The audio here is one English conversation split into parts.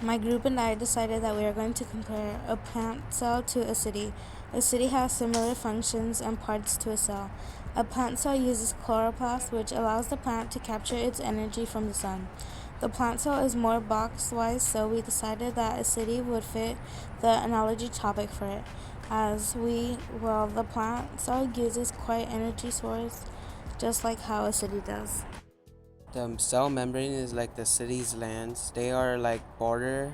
My group and I decided that we are going to compare a plant cell to a city. A city has similar functions and parts to a cell. A plant cell uses chloroplast, which allows the plant to capture its energy from the sun. The plant cell is more box-wise, so we decided that a city would fit the analogy topic for it, the plant cell uses quite energy source, just like how a city does. The cell membrane is like the city's lands. They are like border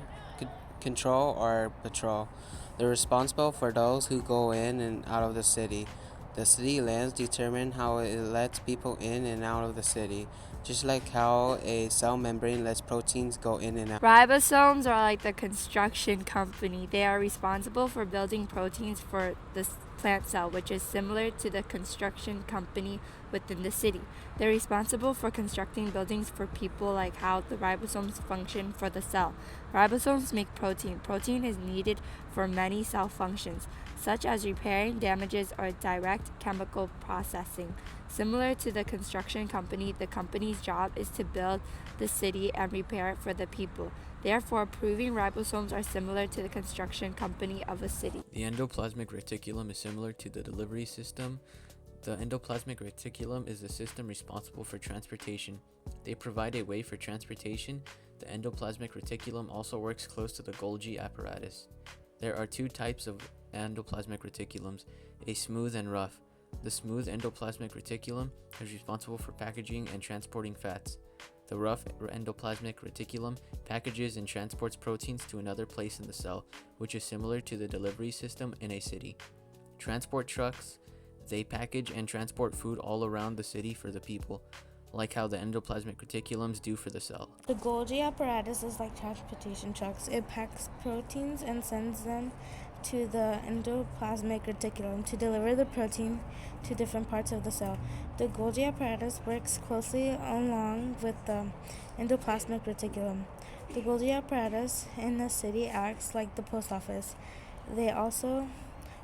control or patrol. They're responsible for those who go in and out of the city. The city lands determine how it lets people in and out of the city, just like how a cell membrane lets proteins go in and out. Ribosomes are like the construction company. They are responsible for building proteins for the plant cell, which is similar to the construction company within the city. They're responsible for constructing buildings for people, like how the ribosomes function for the cell. Ribosomes make protein. Protein is needed for many cell functions, such as repairing damages or direct chemical processing. Similar to the construction company, the company's job is to build the city and repair it for the people. Therefore, proving ribosomes are similar to the construction company of a city. The endoplasmic reticulum is similar to the delivery system. The endoplasmic reticulum is the system responsible for transportation. They provide a way for transportation. The endoplasmic reticulum also works close to the Golgi apparatus. There are two types of endoplasmic reticulums, a smooth and rough. The smooth endoplasmic reticulum is responsible for packaging and transporting fats. The rough endoplasmic reticulum packages and transports proteins to another place in the cell, which is similar to the delivery system in a city. Transport trucks, they package and transport food all around the city for the people, like how the endoplasmic reticulums do for the cell. The Golgi apparatus is like transportation trucks. It packs proteins and sends them to the endoplasmic reticulum to deliver the protein to different parts of the cell. The Golgi apparatus works closely along with the endoplasmic reticulum. The Golgi apparatus in the city acts like the post office. They also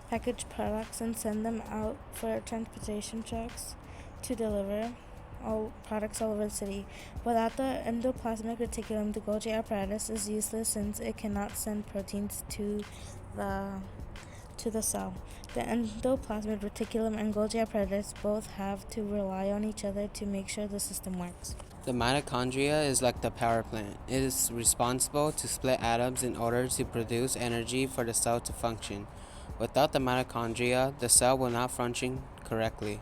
package products and send them out for transportation trucks to deliver all products all over the city. Without the endoplasmic reticulum, the Golgi apparatus is useless since it cannot send proteins to the cell. The endoplasmic reticulum and Golgi apparatus both have to rely on each other to make sure the system works. The mitochondria is like the power plant. It is responsible to split atoms in order to produce energy for the cell to function. Without the mitochondria, the cell will not function correctly.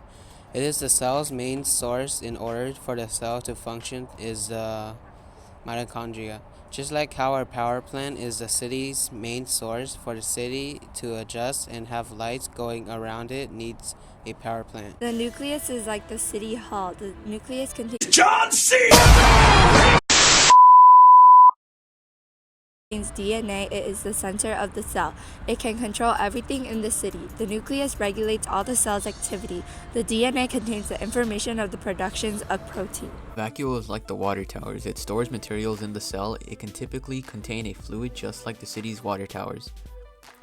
It is the cell's main source in order for the cell to function is the mitochondria. Just like how our power plant is the city's main source for the city to adjust and have lights going around it needs a power plant. The nucleus is like the city hall. The nucleus contains DNA. It is the center of the cell. It can control everything in the city. The nucleus regulates all the cell's activity. The DNA contains the information of the productions of protein. Vacuole is like the water towers. It stores materials in the cell. It can typically contain a fluid just like the city's water towers.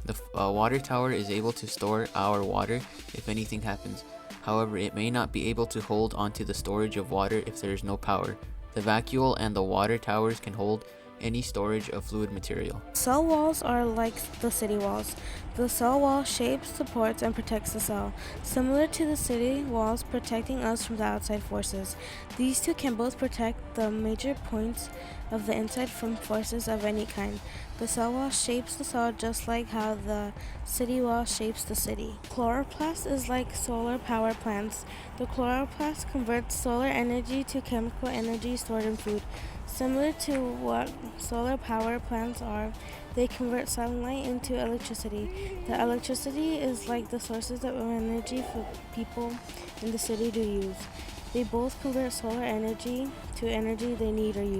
The water tower is able to store our water if anything happens. However, it may not be able to hold onto the storage of water if there is no power. The vacuole and the water towers can hold any storage of fluid material. Cell walls are like the city walls. The cell wall shapes, supports, and protects the cell, similar to the city walls protecting us from the outside forces. These two can both protect the major points of the inside from forces of any kind. The cell wall shapes the cell just like how the city wall shapes the city. Chloroplast is like solar power plants. The chloroplast converts solar energy to chemical energy stored in food. Similar to what solar power plants are, they convert sunlight into electricity. The electricity is like the sources of energy for people in the city to use. They both convert solar energy to energy they need or use.